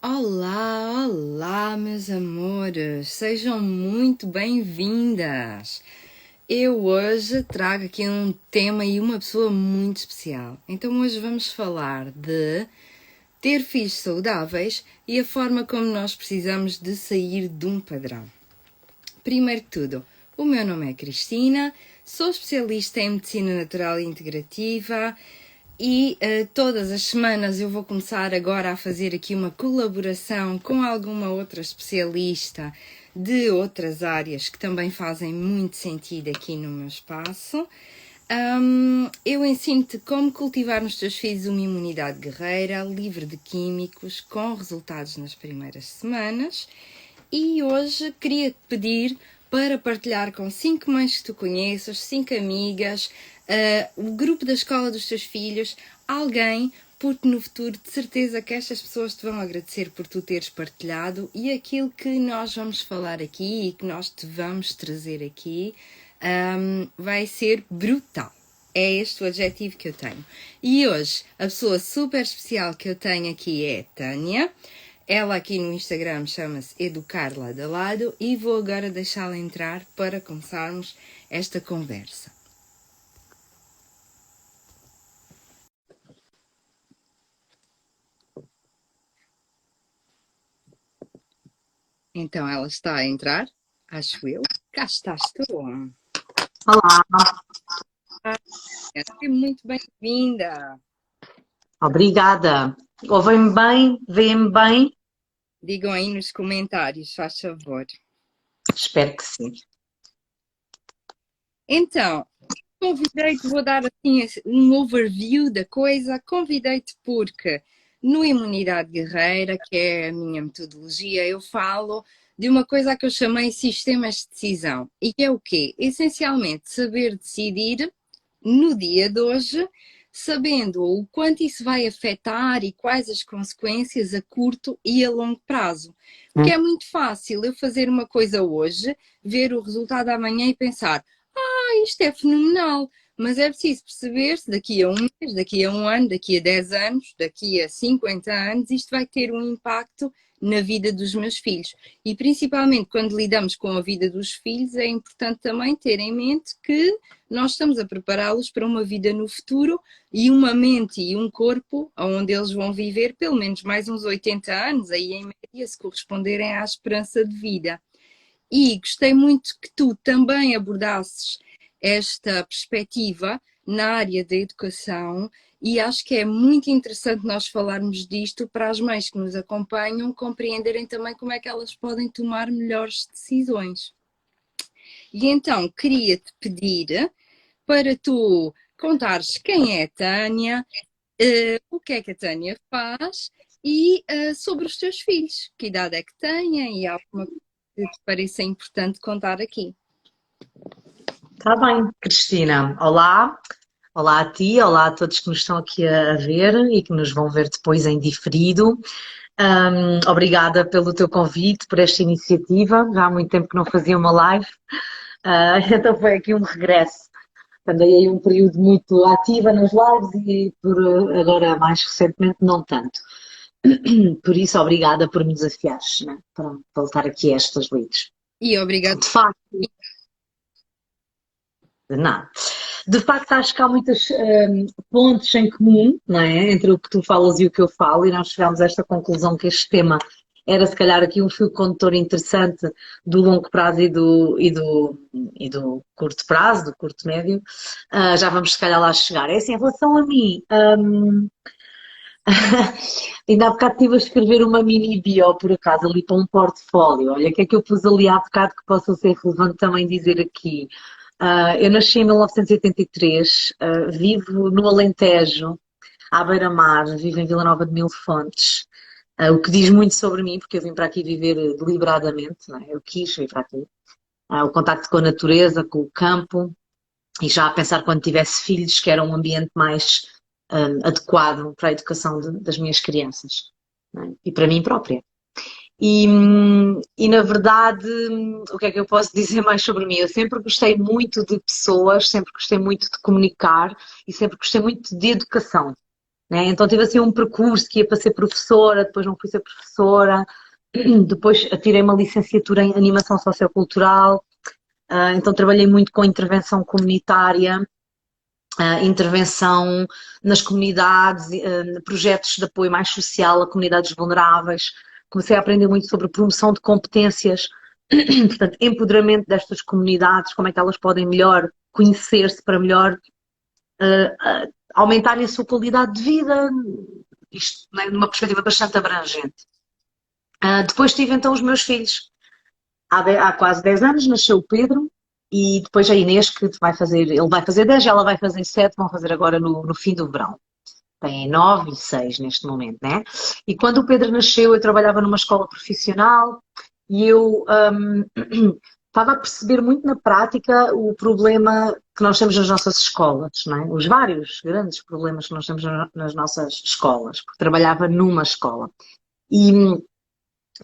Olá, olá, meus amores, sejam muito bem-vindas. Eu hoje trago aqui um tema e uma pessoa muito especial. Então hoje vamos falar de ter filhos saudáveis e a forma como nós precisamos de sair de um padrão. Primeiro de tudo, o meu nome é Cristina, sou especialista em Medicina Natural e Integrativa e todas as semanas eu vou começar agora a fazer aqui uma colaboração com alguma outra especialista de outras áreas que também fazem muito sentido aqui no meu espaço. Eu ensino-te como cultivar nos teus filhos uma imunidade guerreira, livre de químicos, com resultados nas primeiras semanas. E hoje queria-te pedir para partilhar com 5 mães que tu conheças, 5 amigas, o grupo da escola dos teus filhos, alguém, porque no futuro de certeza que estas pessoas te vão agradecer por tu teres partilhado e aquilo que nós vamos falar aqui e que nós te vamos trazer aqui vai ser brutal. É este o adjetivo que eu tenho. E hoje, a pessoa super especial que eu tenho aqui é Tânia. Ela aqui no Instagram chama-se Educar Lado a Lado e vou agora deixá-la entrar para começarmos esta conversa. Então ela está a entrar, acho eu. Cá estás tu. Olá, É muito bem-vinda. obrigada. Ouvem-me bem? Veem-me bem? Digam aí nos comentários, faz favor. Espero que sim. Então, convidei-te, vou dar assim um overview da coisa. Convidei-te porque no Imunidade Guerreira, que é a minha metodologia, eu falo de uma coisa que eu chamei sistemas de decisão. E que é o quê? Essencialmente saber decidir no dia de hoje, sabendo o quanto isso vai afetar e quais as consequências a curto e a longo prazo. Porque é muito fácil eu fazer uma coisa hoje, ver o resultado amanhã e pensar: isto é fenomenal, mas é preciso perceber se daqui a um mês, daqui a um ano, daqui a 10 anos, daqui a 50 anos, isto vai ter um impacto na vida dos meus filhos. E principalmente quando lidamos com a vida dos filhos, é importante também ter em mente que nós estamos a prepará-los para uma vida no futuro e uma mente e um corpo onde eles vão viver pelo menos mais uns 80 anos, aí em média, se corresponderem à esperança de vida. E gostei muito que tu também abordasses esta perspectiva na área da educação e acho que é muito interessante nós falarmos disto para as mães que nos acompanham compreenderem também como é que elas podem tomar melhores decisões. E então queria-te pedir para tu contares quem é a Tânia, o que é que a Tânia faz e sobre os teus filhos, que idade é que têm e alguma coisa que te pareça importante contar aqui. Está bem, Cristina. Olá, olá a ti, olá a todos que nos estão aqui a ver e que nos vão ver depois em diferido. Obrigada pelo teu convite, por esta iniciativa. Já há muito tempo que não fazia uma live, então foi aqui um regresso. Andei aí um período muito ativa nas lives e agora mais recentemente não tanto. Por isso, obrigada por me desafiares, né, para voltar aqui a estas leads. E obrigada. De facto, de nada. De facto, acho que há muitos pontos em comum, não é? Entre o que tu falas e o que eu falo, e nós chegámos a esta conclusão que este tema era, se calhar, aqui um fio condutor interessante do longo prazo e do curto prazo, do curto médio. Já vamos, se calhar, lá chegar. É assim, em relação a mim, ainda há bocado estive a escrever uma mini bio, por acaso, ali para um portfólio. Olha, o que é que eu pus ali há bocado que possa ser relevante também dizer aqui. Eu nasci em 1983, vivo no Alentejo, à beira-mar, vivo em Vila Nova de Mil Fontes, o que diz muito sobre mim, porque eu vim para aqui viver deliberadamente, não é? Eu quis vir para aqui. O contacto com a natureza, com o campo, e já a pensar quando tivesse filhos que era um ambiente mais adequado para a educação das minhas crianças, não é? E para mim própria. E na verdade, o que é que eu posso dizer mais sobre mim? Eu sempre gostei muito de pessoas, sempre gostei muito de comunicar e sempre gostei muito de educação. né? Então tive assim um percurso que ia para ser professora, depois não fui ser professora, depois tirei uma licenciatura em animação sociocultural, então trabalhei muito com intervenção comunitária, intervenção nas comunidades, projetos de apoio mais social a comunidades vulneráveis. Comecei a aprender muito sobre promoção de competências, portanto, empoderamento destas comunidades, como é que elas podem melhor conhecer-se para melhor aumentarem a sua qualidade de vida, isto, né, numa perspectiva bastante abrangente. Depois tive então os meus filhos. Há quase 10 anos nasceu o Pedro e depois a Inês, que vai fazer, ele vai fazer 10 e ela vai fazer 7, vão fazer agora no fim do verão. Tem 9 e 6 neste momento, né? E quando o Pedro nasceu, eu trabalhava numa escola profissional e eu estava a perceber muito na prática o problema que nós temos nas nossas escolas, não é? Os vários grandes problemas que nós temos nas nossas escolas, porque trabalhava numa escola. E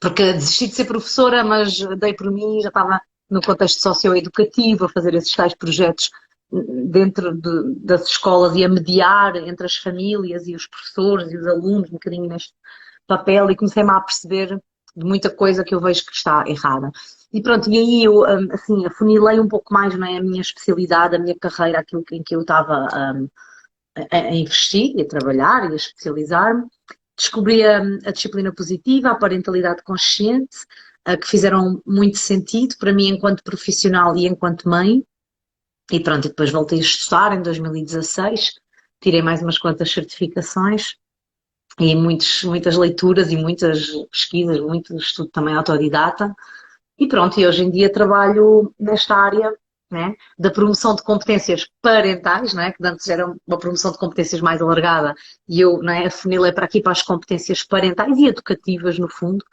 porque desisti de ser professora, mas dei por mim, já estava no contexto socioeducativo, a fazer esses tais projetos dentro das escolas e a mediar entre as famílias e os professores e os alunos, um bocadinho neste papel, e comecei-me a perceber de muita coisa que eu vejo que está errada. E pronto, e aí eu, assim, afunilei um pouco mais, não é, a minha especialidade, a minha carreira, aquilo em que eu estava a investir e a trabalhar e a especializar-me. Descobri a disciplina positiva, a parentalidade consciente, que fizeram muito sentido para mim enquanto profissional e enquanto mãe. E pronto, e depois voltei a estudar em 2016, tirei mais umas quantas certificações e muitas leituras e muitas pesquisas, muito estudo também autodidata. E pronto, e hoje em dia trabalho nesta área, né, da promoção de competências parentais, né, que antes era uma promoção de competências mais alargada, e eu, né, afunilei para aqui para as competências parentais e educativas, no fundo.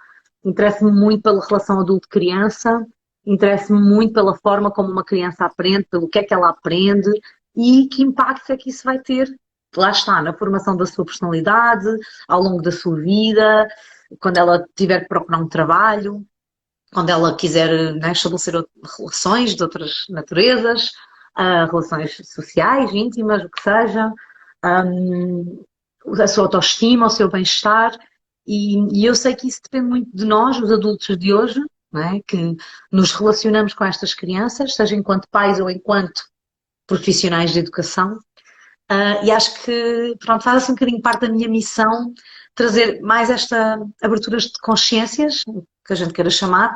Interesso-me muito pela relação adulto-criança, interesso-me muito pela forma como uma criança aprende, pelo que é que ela aprende e que impacto é que isso vai ter, lá está, na formação da sua personalidade, ao longo da sua vida, quando ela tiver que procurar um trabalho, quando ela quiser, né, estabelecer relações de outras naturezas, relações sociais, íntimas, o que seja, a sua autoestima, o seu bem-estar. E eu sei que isso depende muito de nós, os adultos de hoje, não é? Que nos relacionamos com estas crianças, seja enquanto pais ou enquanto profissionais de educação. E acho que, pronto, faz assim um bocadinho parte da minha missão trazer mais esta aberturas de consciências, que a gente queira chamar,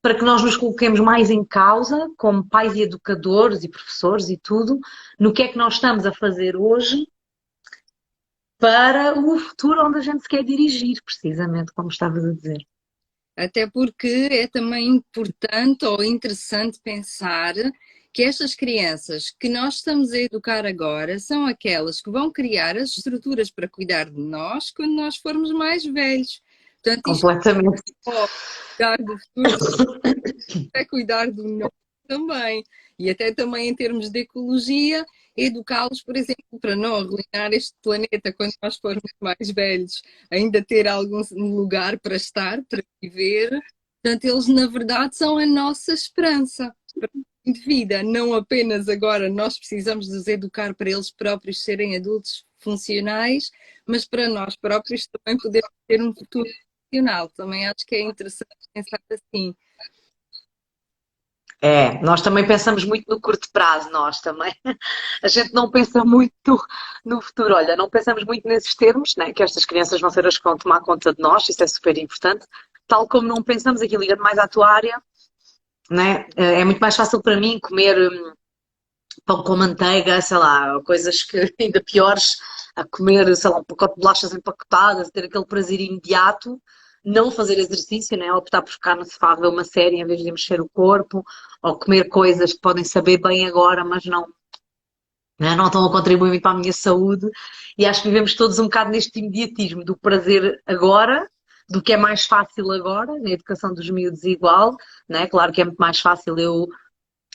para que nós nos coloquemos mais em causa, como pais e educadores e professores e tudo, no que é que nós estamos a fazer hoje para o futuro onde a gente se quer dirigir, precisamente, como estavas a dizer. Até porque é também importante ou interessante pensar que estas crianças que nós estamos a educar agora são aquelas que vão criar as estruturas para cuidar de nós quando nós formos mais velhos. Portanto, isto Completamente. é cuidar do futuro, é cuidar do nosso também. E até também em termos de ecologia, educá-los, por exemplo, para não arruinar este planeta quando nós formos mais velhos, ainda ter algum lugar para estar, para viver. Portanto, eles na verdade são a nossa esperança para o fim de vida. Não apenas agora nós precisamos de os educar para eles próprios serem adultos funcionais, mas para nós próprios também podermos ter um futuro funcional. Também acho que é interessante pensar assim. É, nós também pensamos muito no curto prazo, nós também. A gente não pensa muito no futuro. Olha, não pensamos muito nesses termos, né? Que estas crianças vão ser as que vão tomar conta de nós, isso é super importante. Tal como não pensamos, aqui ligando mais à tua área, né? É muito mais fácil para mim comer pão com manteiga, sei lá, coisas que ainda piores, a comer, sei lá, um pacote de bolachas empacotadas, ter aquele prazer imediato, não fazer exercício, né? Optar por ficar no sofá a ver uma série em vez de mexer o corpo, ou comer coisas que podem saber bem agora, mas não, né? Não estão a contribuir muito para a minha saúde. E acho que vivemos todos um bocado neste imediatismo do prazer agora, do que é mais fácil agora, na educação dos miúdos igual, né? Claro que é muito mais fácil eu,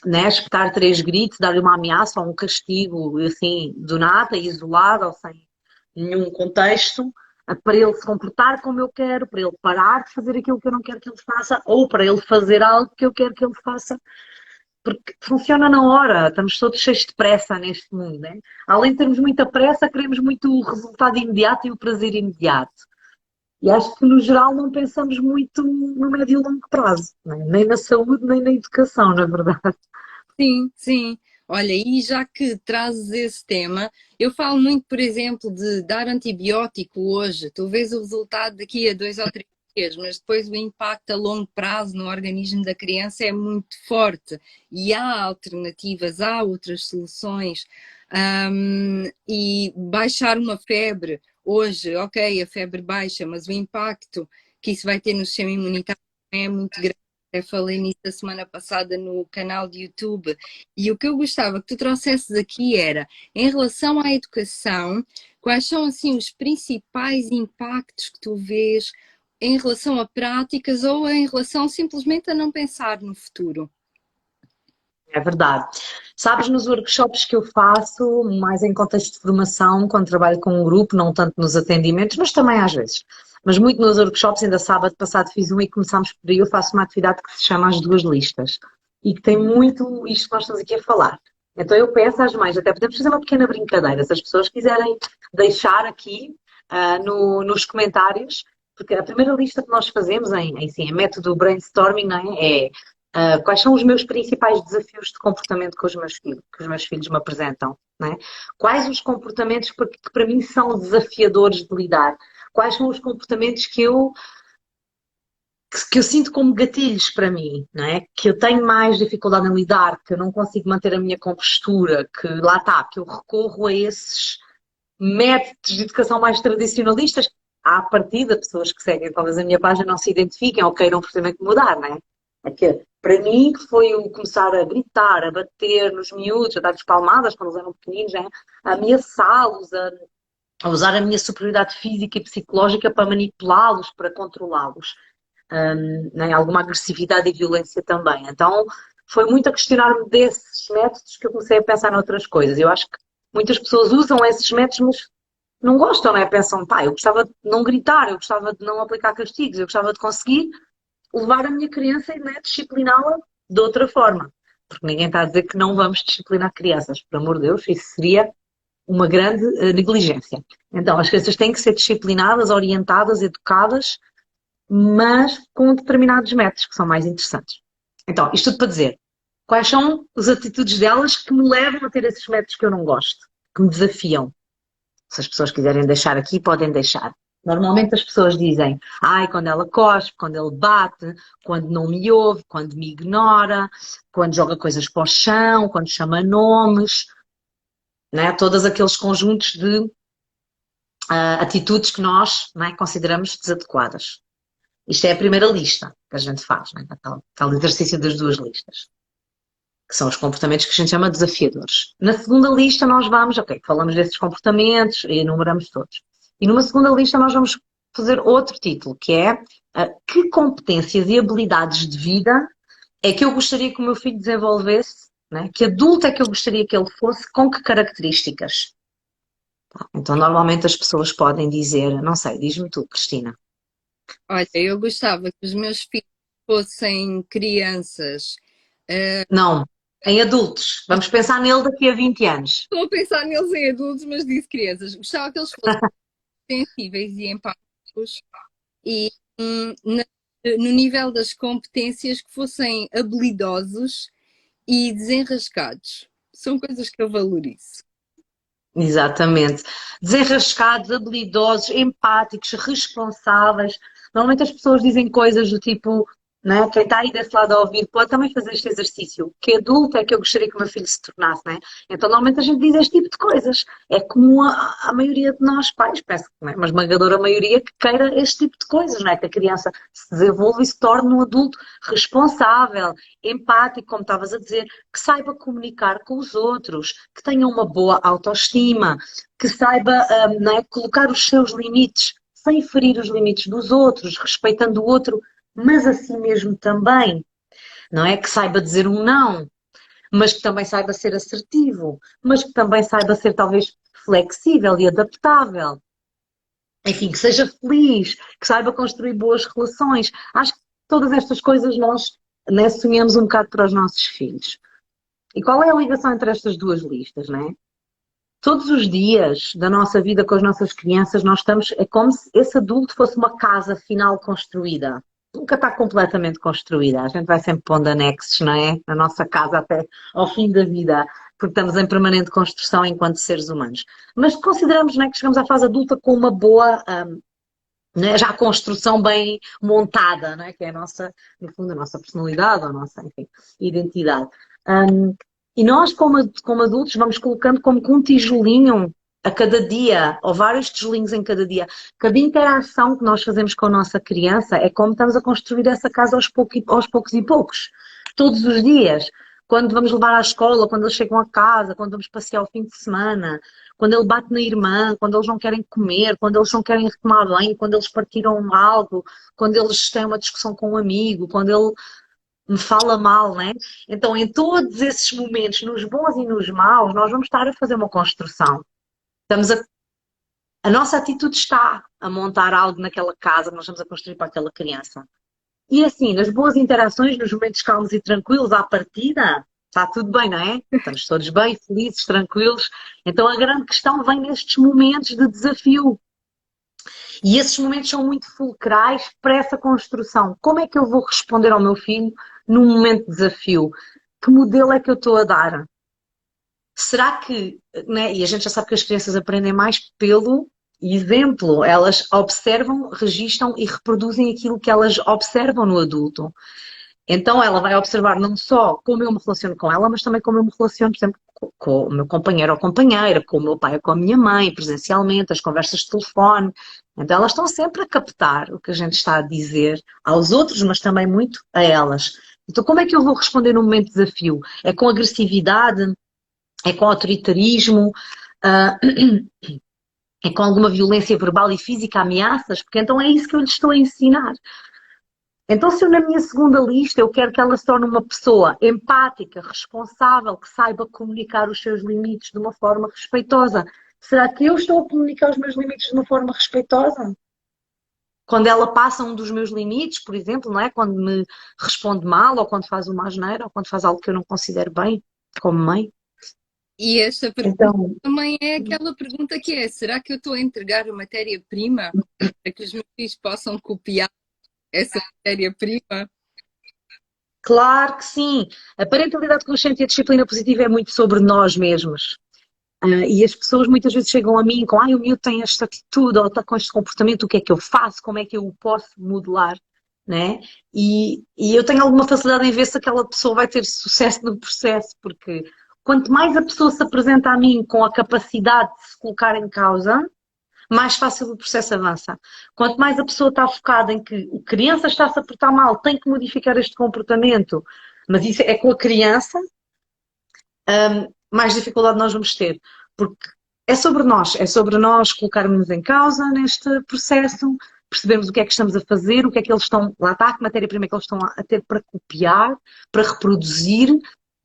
né, espetar três gritos, dar-lhe uma ameaça ou um castigo, assim, do nada, isolado ou sem nenhum contexto, para ele se comportar como eu quero, para ele parar de fazer aquilo que eu não quero que ele faça, ou para ele fazer algo que eu quero que ele faça. porque funciona na hora, estamos todos cheios de pressa neste mundo, né? Além de termos muita pressa, queremos muito o resultado imediato e o prazer imediato. E acho que, no geral, não pensamos muito no médio e longo prazo, né? Nem na saúde, nem na educação, na verdade. Sim, sim. Olha, e já que trazes esse tema, eu falo muito, por exemplo, de dar antibiótico hoje. Tu vês o resultado daqui a 2 ou 3 dias, mas depois o impacto a longo prazo no organismo da criança é muito forte. E há alternativas, há outras soluções. E baixar uma febre hoje, ok, a febre baixa, mas o impacto que isso vai ter no sistema imunitário é muito grande. Eu falei nisso a semana passada no canal de YouTube. E o que eu gostava que tu trouxesses aqui era, em relação à educação, quais são assim os principais impactos que tu vês em relação a práticas ou em relação simplesmente a não pensar no futuro? É verdade. Sabes, nos workshops que eu faço, mais em contexto de formação, quando trabalho com um grupo, não tanto nos atendimentos, mas também às vezes. Mas muito nos workshops, ainda sábado passado fiz um e começámos por aí, eu faço uma atividade que se chama As Duas Listas. E que tem muito isto que nós estamos aqui a falar. Então eu peço às mães, até podemos fazer uma pequena brincadeira, se as pessoas quiserem deixar aqui nos comentários, porque a primeira lista que nós fazemos em método brainstorming, não é? Quais são os meus principais desafios de comportamento com os meus filhos, que os meus filhos me apresentam, não é? Quais os comportamentos que para mim são desafiadores de lidar? Quais são os comportamentos que eu sinto como gatilhos para mim, não é? Que eu tenho mais dificuldade em lidar, que eu não consigo manter a minha compostura, que lá está, que eu recorro a esses métodos de educação mais tradicionalistas. À partida, pessoas que seguem talvez a minha página não se identifiquem ou queiram perfeitamente mudar, não é? É que, para mim, que foi o começar a gritar, a bater nos miúdos, a dar-lhes palmadas quando eles eram pequeninos, né? A ameaçá-los, a usar a minha superioridade física e psicológica para manipulá-los, para controlá-los. Né? Alguma agressividade e violência também. Então, foi muito a questionar-me desses métodos que eu comecei a pensar noutras coisas. Eu acho que muitas pessoas usam esses métodos, mas não gostam, né? Pensam, pá, eu gostava de não gritar, eu gostava de não aplicar castigos, eu gostava de conseguir levar a minha criança e, né, discipliná-la de outra forma. Porque ninguém está a dizer que não vamos disciplinar crianças, por amor de Deus, isso seria uma grande negligência. Então, as crianças têm que ser disciplinadas, orientadas, educadas, mas com determinados métodos que são mais interessantes. Então, isto tudo para dizer, quais são as atitudes delas que me levam a ter esses métodos que eu não gosto, que me desafiam? Se as pessoas quiserem deixar aqui, podem deixar. Normalmente as pessoas dizem, ai, quando ela cospe, quando ele bate, quando não me ouve, quando me ignora, quando joga coisas para o chão, quando chama nomes, né? Todos aqueles conjuntos de atitudes que nós, né, consideramos desadequadas. Isto é a primeira lista que a gente faz, né? Tal exercício das duas listas, que são os comportamentos que a gente chama de desafiadores. Na segunda lista nós vamos, ok, falamos desses comportamentos e enumeramos todos. E numa segunda lista nós vamos fazer outro título, que é que competências e habilidades de vida é que eu gostaria que o meu filho desenvolvesse, né? Que adulto é que eu gostaria que ele fosse, com que características? Então normalmente as pessoas podem dizer, não sei, diz-me tu, Cristina. Olha, eu gostava que os meus filhos fossem crianças. Não, em adultos. Vamos pensar nele daqui a 20 anos. Estou a pensar neles em adultos, mas disse crianças. Gostava que eles fossem sensíveis e empáticos e no nível das competências que fossem habilidosos e desenrascados. São coisas que eu valorizo. Exatamente. Desenrascados, habilidosos, empáticos, responsáveis. Normalmente as pessoas dizem coisas do tipo, né? Quem está aí desse lado a ouvir pode também fazer este exercício. Que adulto é que eu gostaria que o meu filho se tornasse, né? Então normalmente a gente diz este tipo de coisas. É comum a maioria de nós pais, penso que né? Uma esmagadora maioria que queira este tipo de coisas, né? Que a criança se desenvolva e se torne um adulto responsável, empático, como estavas a dizer, que saiba comunicar com os outros, que tenha uma boa autoestima, que saiba né, colocar os seus limites sem ferir os limites dos outros, respeitando o outro, mas a si mesmo também. Não é que saiba dizer um não, mas que também saiba ser assertivo, mas que também saiba ser talvez flexível e adaptável. Enfim, que seja feliz, que saiba construir boas relações. Acho que todas estas coisas nós, né, sonhamos um bocado para os nossos filhos. E qual é a ligação entre estas duas listas, né? Todos os dias da nossa vida com as nossas crianças, nós estamos, é como se esse adulto fosse uma casa final construída. Nunca está completamente construída. A gente vai sempre pondo anexos, não é? Na nossa casa até ao fim da vida, porque estamos em permanente construção enquanto seres humanos. Mas consideramos, não é, que chegamos à fase adulta com uma boa, não é, já a construção bem montada, não é? Que é a nossa, no fundo, a nossa personalidade, a nossa, enfim, identidade. Um, e nós, como adultos, vamos colocando como que um tijolinho a cada dia, ou vários tijolinhos em cada dia. Cada interação que nós fazemos com a nossa criança é como estamos a construir essa casa aos poucos e poucos. Todos os dias. Quando vamos levar à escola, quando eles chegam a casa, quando vamos passear ao fim de semana, quando ele bate na irmã, quando eles não querem comer, quando eles não querem tomar banho, quando eles partiram algo, quando eles têm uma discussão com um amigo, quando ele me fala mal, né? Então, em todos esses momentos, nos bons e nos maus, nós vamos estar a fazer uma construção. Estamos a nossa atitude está a montar algo naquela casa que nós estamos a construir para aquela criança. E assim, nas boas interações, nos momentos calmos e tranquilos, à partida, está tudo bem, não é? Estamos todos bem, felizes, tranquilos. Então a grande questão vem nestes momentos de desafio. E esses momentos são muito fulcrais para essa construção. Como é que eu vou responder ao meu filho num momento de desafio? Que modelo é que eu estou a dar? Será que, né? E a gente já sabe que as crianças aprendem mais pelo exemplo. Elas observam, registram e reproduzem aquilo que elas observam no adulto. Então ela vai observar não só como eu me relaciono com ela, mas também como eu me relaciono, por exemplo, com o meu companheiro ou companheira, com o meu pai ou com a minha mãe, presencialmente, as conversas de telefone. Então elas estão sempre a captar o que a gente está a dizer aos outros, mas também muito a elas. Então como é que eu vou responder num momento de desafio? É com agressividade? É com autoritarismo? Ah, é com alguma violência verbal e física, ameaças? Porque então é isso que eu lhes estou a ensinar. Então, se eu na minha segunda lista eu quero que ela se torne uma pessoa empática, responsável, que saiba comunicar os seus limites de uma forma respeitosa, será que eu estou a comunicar os meus limites de uma forma respeitosa? Quando ela passa um dos meus limites, por exemplo, não é? Quando me responde mal, ou quando faz uma asneira, ou quando faz algo que eu não considero bem, como mãe. E esta pergunta Então, também é aquela pergunta que é: será que eu estou a entregar a matéria-prima para que os meus filhos possam copiar essa matéria-prima? claro que sim. A parentalidade consciente e a disciplina positiva é muito sobre nós mesmos. E as pessoas muitas vezes chegam a mim com, o miúdo tem esta atitude ou está com este comportamento, o que é que eu faço? Como é que eu o posso modelar? Né? E eu tenho alguma facilidade em ver se aquela pessoa vai ter sucesso no processo, porque quanto mais a pessoa se apresenta a mim com a capacidade de se colocar em causa, mais fácil o processo avança. Quanto mais a pessoa está focada em que a criança está-se a portar mal, tem que modificar este comportamento, mas isso é com a criança, mais dificuldade nós vamos ter. Porque é sobre nós colocarmos em causa neste processo, percebermos o que é que estamos a fazer, o que é que eles estão, lá está, que matéria-prima é que eles estão a ter para copiar, para reproduzir,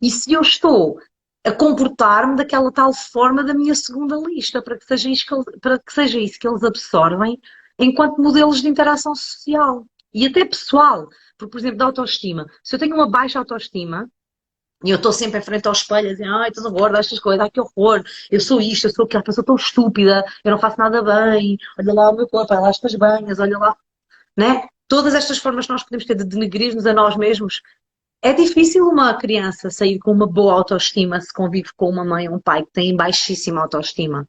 e se eu estou a comportar-me daquela tal forma da minha segunda lista, para que seja isso que eles absorvem enquanto modelos de interação social e até pessoal. Porque, por exemplo, da autoestima. Se eu tenho uma baixa autoestima, e eu estou sempre em frente ao espelho a dizer, ai, estou gorda, estas coisas, ai, que horror, eu sou isto, eu sou aquela pessoa tão estúpida, eu não faço nada bem, olha lá o meu corpo, olha lá estas banhas, olha lá, né? Todas estas formas que nós podemos ter de denegrir-nos a nós mesmos. É difícil uma criança sair com uma boa autoestima se convive com uma mãe ou um pai que têm baixíssima autoestima.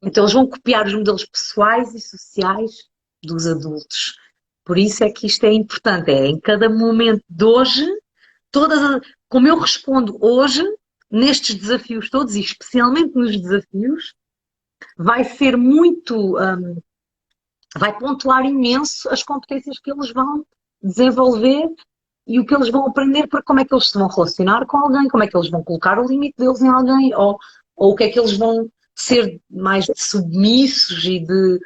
Então eles vão copiar os modelos pessoais e sociais dos adultos. Por isso é que isto é importante, é em cada momento de hoje como eu respondo hoje, nestes desafios todos, e especialmente nos desafios, vai ser muito, vai pontuar imenso as competências que eles vão desenvolver e o que eles vão aprender para como é que eles se vão relacionar com alguém, como é que eles vão colocar o limite deles em alguém, ou o que é que eles vão ser mais submissos e de,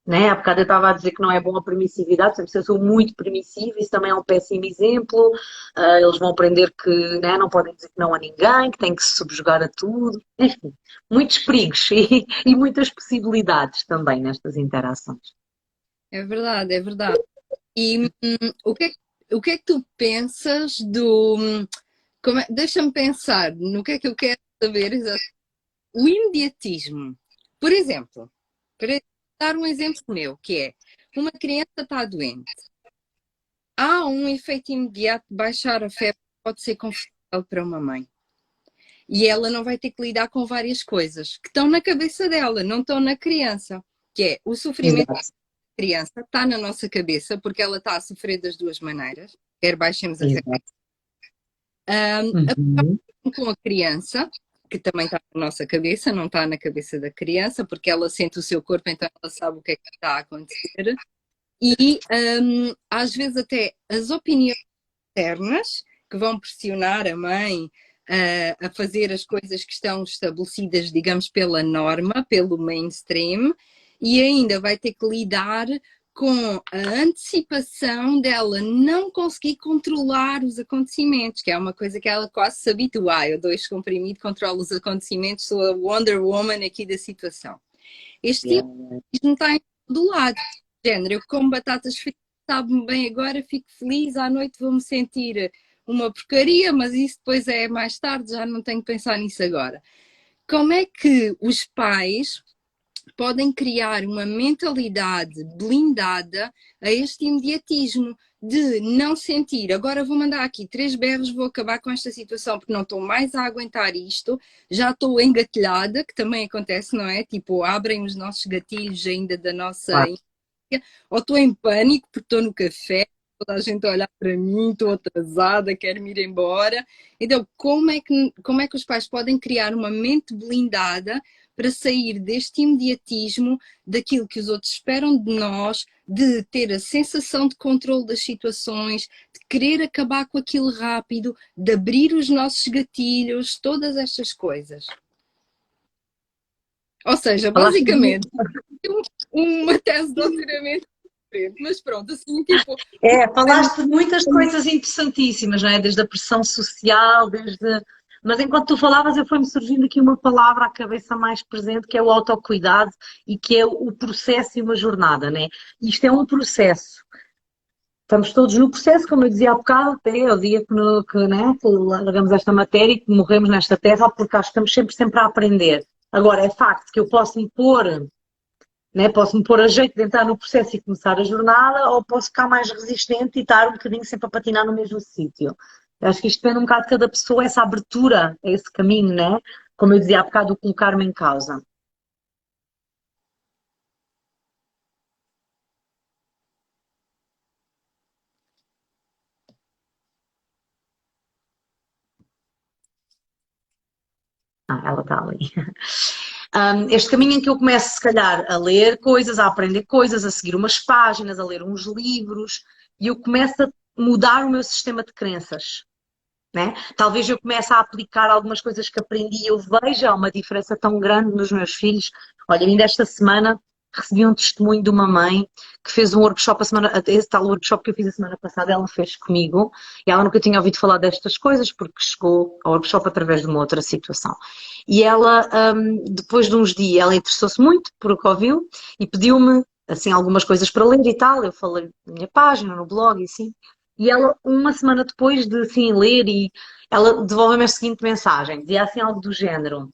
né? Há bocado eu estava a dizer que não é bom a permissividade, se eu sou muito permissiva, isso também é um péssimo exemplo. Eles vão aprender que, né, não podem dizer que não a ninguém, que têm que se subjugar a tudo. Enfim, muitos perigos e muitas possibilidades também nestas interações. É verdade, é verdade. E o que é que tu pensas do Deixa-me pensar no que é que eu quero saber exatamente. O imediatismo. Por exemplo, para dar um exemplo meu, que é uma criança está doente. Há um efeito imediato de baixar a febre que pode ser confortável para uma mãe. E ela não vai ter que lidar com várias coisas que estão na cabeça dela, não estão na criança. Que é o sofrimento da Exato, criança está na nossa cabeça, porque ela está a sofrer das duas maneiras, quer baixemos a febre. exato. Uhum. Com a criança, que também está na nossa cabeça, não está na cabeça da criança, porque ela sente o seu corpo, então ela sabe o que é que está a acontecer. E às vezes até as opiniões externas que vão pressionar a mãe a fazer as coisas que estão estabelecidas, digamos, pela norma, pelo mainstream, e ainda vai ter que lidar com a antecipação dela não conseguir controlar os acontecimentos, que é uma coisa que ela quase se habitua. Eu dou este comprimido, controlo os acontecimentos, sou a Wonder Woman aqui da situação. Este Yeah. tipo não está em todo lado. Género, eu como batatas fritas, sabe-me bem agora, fico feliz, à noite vou-me sentir uma porcaria, mas isso depois é mais tarde, já não tenho que pensar nisso agora. Como é que os pais podem criar uma mentalidade blindada a este imediatismo de não sentir, agora vou mandar aqui 3 berros, vou acabar com esta situação porque não estou mais a aguentar isto, já estou engatilhada, que também acontece, não é? Tipo, abrem os nossos gatilhos ainda da nossa, Claro. ou estou em pânico porque estou no café, toda a gente a olhar para mim, estou atrasada, quero-me ir embora. Então, como é que os pais podem criar uma mente blindada para sair deste imediatismo, daquilo que os outros esperam de nós, de ter a sensação de controle das situações, de querer acabar com aquilo rápido, de abrir os nossos gatilhos, todas estas coisas. Ou seja, Falaste de, basicamente, uma tese de doutoramento diferente, mas pronto, assim, tipo, falaste de muitas coisas interessantíssimas, não é? Desde a pressão social, desde... Mas enquanto tu falavas, eu foi-me surgindo aqui uma palavra à cabeça mais presente, que é o autocuidado e que é o processo e uma jornada, né? Isto é um processo. Estamos todos no processo, como eu dizia há bocado, até ao dia que largamos esta matéria e que morremos nesta terra, porque acho que estamos sempre a aprender. Agora, é facto que eu posso me pôr, né? Posso-me pôr a jeito de entrar no processo e começar a jornada, ou posso ficar mais resistente e estar um bocadinho sempre a patinar no mesmo sítio. Eu acho que isto depende um bocado de cada pessoa, essa abertura a esse caminho, né? Como eu dizia há bocado, o colocar-me em causa. Ah, ela está ali. Este caminho em que eu começo, se calhar, a ler coisas, a aprender coisas, a seguir umas páginas, a ler uns livros, e eu começo a mudar o meu sistema de crenças. Né? Talvez eu comece a aplicar algumas coisas que aprendi e eu veja uma diferença tão grande nos meus filhos. Olha, ainda esta semana recebi um testemunho de uma mãe que fez um workshop esse tal workshop que eu fiz a semana passada, ela fez comigo e ela nunca tinha ouvido falar destas coisas porque chegou ao workshop através de uma outra situação. E ela, depois de uns dias, ela interessou-se muito por o que ouviu e pediu-me assim algumas coisas para ler e tal. Eu falei na minha página, no blog e assim. E ela, uma semana depois de assim ler, e ela devolveu-me a seguinte mensagem, dizia assim algo do género: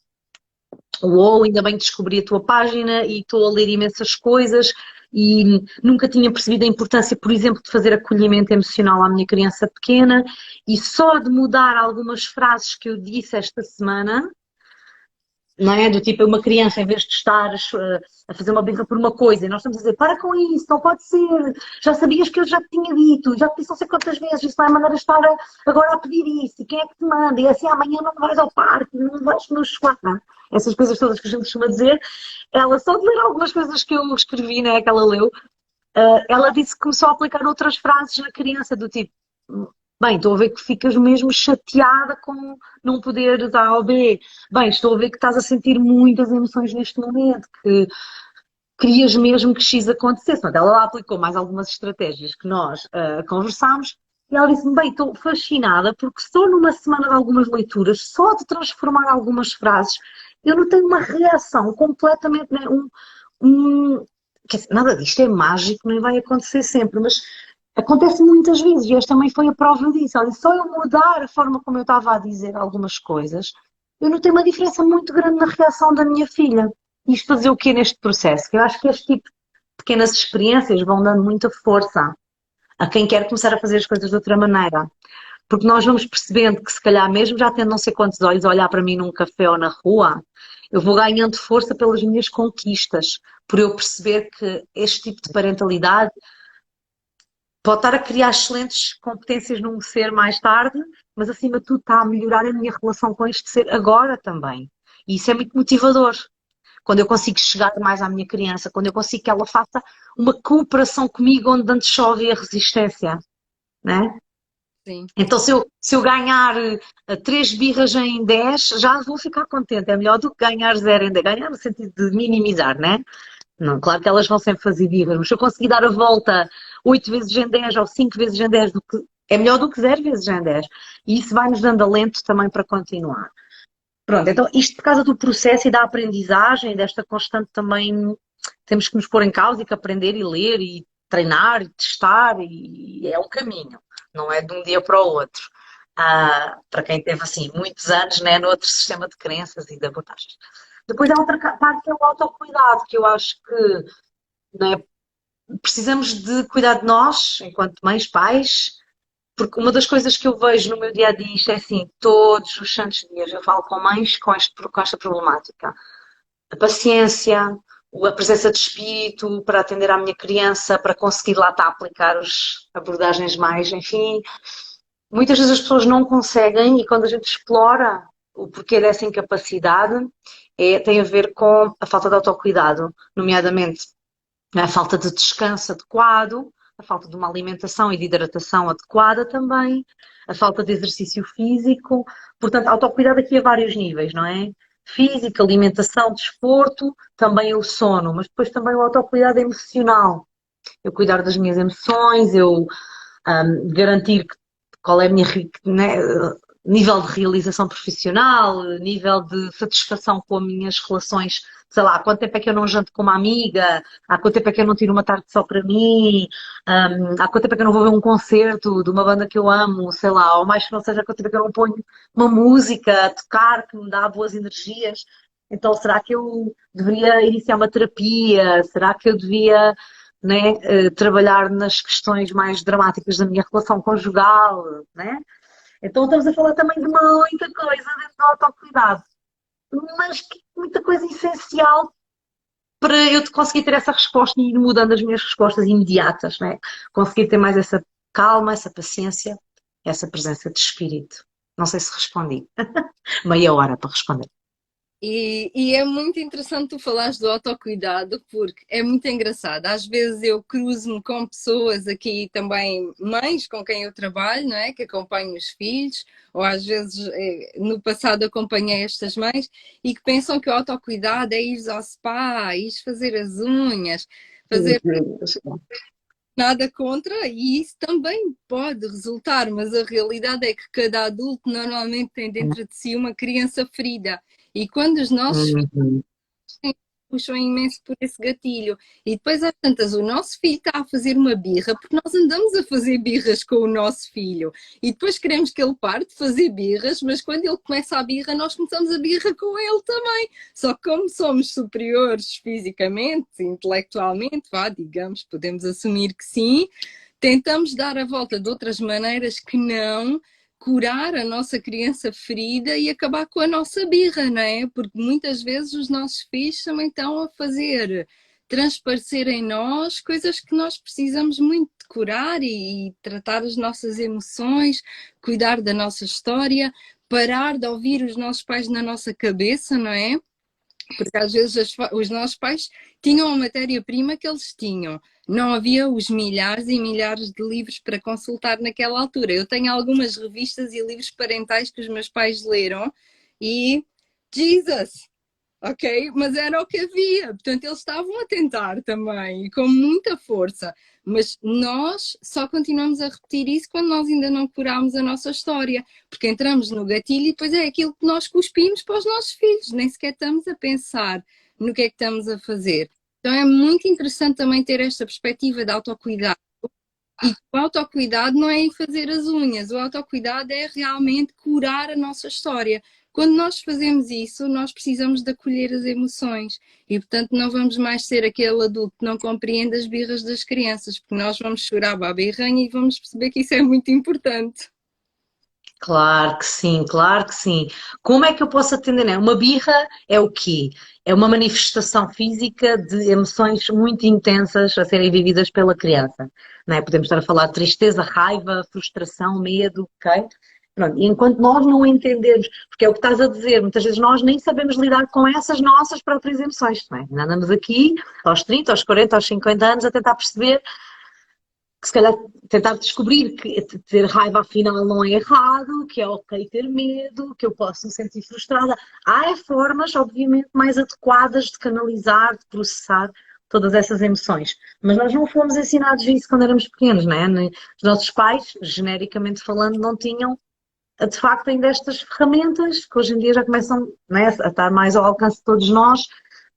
Uou, ainda bem que descobri a tua página e estou a ler imensas coisas e nunca tinha percebido a importância, por exemplo, de fazer acolhimento emocional à minha criança pequena, e só de mudar algumas frases que eu disse esta semana, não é? Do tipo, uma criança, em vez de estar a fazer uma birra por uma coisa, e nós estamos a dizer, para com isso, não pode ser, já sabias que eu já te tinha dito, já te disse não sei quantas vezes, isso não é maneira de estar agora a pedir isso, e quem é que te manda? E assim, amanhã não vais ao parque, não vais no chocolate. Essas coisas todas que a gente costuma dizer, ela só de ler algumas coisas que eu escrevi, né, que ela leu, ela disse que começou a aplicar outras frases na criança, do tipo, bem, estou a ver que ficas mesmo chateada com não poderes A ou B. Bem, estou a ver que estás a sentir muitas emoções neste momento, que querias mesmo que X acontecesse. Portanto, ela lá aplicou mais algumas estratégias que nós conversámos e ela disse-me, bem, estou fascinada porque só numa semana de algumas leituras, só de transformar algumas frases, eu não tenho uma reação completamente, né, quer dizer, nada disto é mágico, nem vai acontecer sempre, mas Acontece muitas vezes, e esta também foi a prova disso. Olha, só eu mudar a forma como eu estava a dizer algumas coisas, eu notei uma diferença muito grande na reação da minha filha. Isto fazer o quê neste processo? Que eu acho que este tipo de pequenas experiências vão dando muita força a quem quer começar a fazer as coisas de outra maneira. Porque nós vamos percebendo que se calhar mesmo já tendo não sei quantos olhos a olhar para mim num café ou na rua, eu vou ganhando força pelas minhas conquistas, por eu perceber que este tipo de parentalidade pode estar a criar excelentes competências num ser mais tarde, mas acima de tudo está a melhorar a minha relação com este ser agora também. E isso é muito motivador. Quando eu consigo chegar mais à minha criança, quando eu consigo que ela faça uma cooperação comigo onde antes só havia resistência, né? Sim. Então, se eu ganhar 3 birras em 10, já vou ficar contente. É melhor do que ganhar 0 em 10. Ganhar no sentido de minimizar, né? Não, claro que elas vão sempre fazer birras, mas se eu conseguir dar a volta 8 vezes em 10 ou 5 vezes em 10, é melhor do que 0 vezes em 10. E isso vai-nos dando alento também para continuar. Pronto, então isto por causa do processo e da aprendizagem, desta constante também, temos que nos pôr em causa e que aprender e ler e treinar e testar, e é um caminho, não é de um dia para o outro. Para quem teve assim muitos anos, né, no outro sistema de crenças e de abordagens. Depois há outra parte que é o autocuidado, que eu acho que, não é, precisamos de cuidar de nós, enquanto mães, pais, porque uma das coisas que eu vejo no meu dia a dia, isto é assim, todos os santos dias eu falo com mães com esta problemática. A paciência, a presença de espírito para atender à minha criança, para conseguir lá estar a aplicar as abordagens mais, enfim. Muitas vezes as pessoas não conseguem e quando a gente explora o porquê dessa incapacidade, tem a ver com a falta de autocuidado, nomeadamente a falta de descanso adequado, a falta de uma alimentação e de hidratação adequada também, a falta de exercício físico. Portanto, autocuidado aqui a vários níveis, não é? Físico, alimentação, desporto, também o sono, mas depois também o autocuidado emocional. Eu cuidar das minhas emoções, eu garantir qual é a minha, né, nível de realização profissional, nível de satisfação com as minhas relações, sei lá, há quanto tempo é que eu não janto com uma amiga, há quanto tempo é que eu não tiro uma tarde só para mim, há quanto tempo é que eu não vou ver um concerto de uma banda que eu amo, sei lá, ou mais que não seja, há quanto tempo é que eu não ponho uma música a tocar que me dá boas energias. Então, será que eu deveria iniciar uma terapia? Será que eu devia, né, trabalhar nas questões mais dramáticas da minha relação conjugal, né? Então estamos a falar também de muita coisa dentro do autocuidado, mas muita coisa essencial para eu conseguir ter essa resposta e ir mudando as minhas respostas imediatas, né? Conseguir ter mais essa calma, essa paciência, essa presença de espírito. Não sei se respondi. Meia hora para responder. E é muito interessante tu falares do autocuidado, porque é muito engraçado. Às vezes eu cruzo-me com pessoas aqui também, mães com quem eu trabalho, não é? Que acompanham os filhos, ou às vezes no passado acompanhei estas mães, e que pensam que o autocuidado é ir ao spa, ir fazer as unhas, fazer nada contra, e isso também pode resultar, mas a realidade é que cada adulto normalmente tem dentro de si uma criança ferida. E quando os nossos Uhum. puxam imenso por esse gatilho. E depois, às tantas, o nosso filho está a fazer uma birra, porque nós andamos a fazer birras com o nosso filho. E depois queremos que ele pare de fazer birras, mas quando ele começa a birra, nós começamos a birra com ele também. Só que como somos superiores fisicamente, intelectualmente, vá, digamos, podemos assumir que sim, tentamos dar a volta de outras maneiras que não curar a nossa criança ferida e acabar com a nossa birra, não é? Porque muitas vezes os nossos filhos também estão a fazer transparecer em nós coisas que nós precisamos muito de curar e tratar as nossas emoções, cuidar da nossa história, parar de ouvir os nossos pais na nossa cabeça, não é? Porque às vezes os nossos pais tinham a matéria-prima que eles tinham. Não havia os milhares e milhares de livros para consultar naquela altura. Eu tenho algumas revistas e livros parentais que os meus pais leram e Jesus, ok? Mas era o que havia. Portanto, eles estavam a tentar também, e com muita força. Mas nós só continuamos a repetir isso quando nós ainda não curámos a nossa história. Porque entramos no gatilho e depois é aquilo que nós cuspimos para os nossos filhos. Nem sequer estamos a pensar no que é que estamos a fazer. Então é muito interessante também ter esta perspectiva de autocuidado E o autocuidado não é ir fazer as unhas, o autocuidado é realmente curar a nossa história. Quando nós fazemos isso, nós precisamos de acolher as emoções e, portanto, não vamos mais ser aquele adulto que não compreende as birras das crianças, porque nós vamos chorar à birranha e vamos perceber que isso é muito importante. Claro que sim, claro que sim. Como é que eu posso atender, né? Uma birra é o quê? É uma manifestação física de emoções muito intensas a serem vividas pela criança, não é? Podemos estar a falar de tristeza, raiva, frustração, medo, ok? Pronto. E enquanto nós não entendermos, porque é o que estás a dizer, muitas vezes nós nem sabemos lidar com essas nossas próprias emoções, não é? Andamos aqui aos 30, aos 40, aos 50 anos a tentar perceber que se calhar tentar descobrir que ter raiva afinal não é errado, que é ok ter medo, que eu posso me sentir frustrada. Há formas, obviamente, mais adequadas de canalizar, de processar todas essas emoções. Mas nós não fomos ensinados isso quando éramos pequenos, não é? Os nossos pais, genericamente falando, não tinham de facto ainda estas ferramentas que hoje em dia já começam, não é, a estar mais ao alcance de todos nós,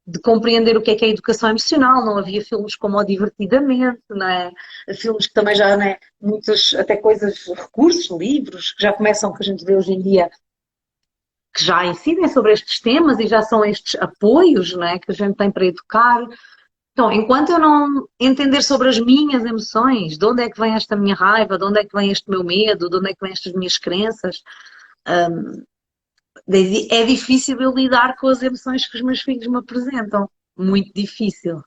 de compreender o que é a educação emocional. Não havia filmes como o Divertidamente, não é? Filmes que também já, não é? Muitas, até coisas, recursos, livros, que já começam, que a gente vê hoje em dia, que já incidem sobre estes temas e já são estes apoios, não é? Que a gente tem para educar. Então, enquanto eu não entender sobre as minhas emoções, de onde é que vem esta minha raiva, de onde é que vem este meu medo, de onde é que vêm estas minhas crenças, é difícil eu lidar com as emoções que os meus filhos me apresentam. Muito difícil.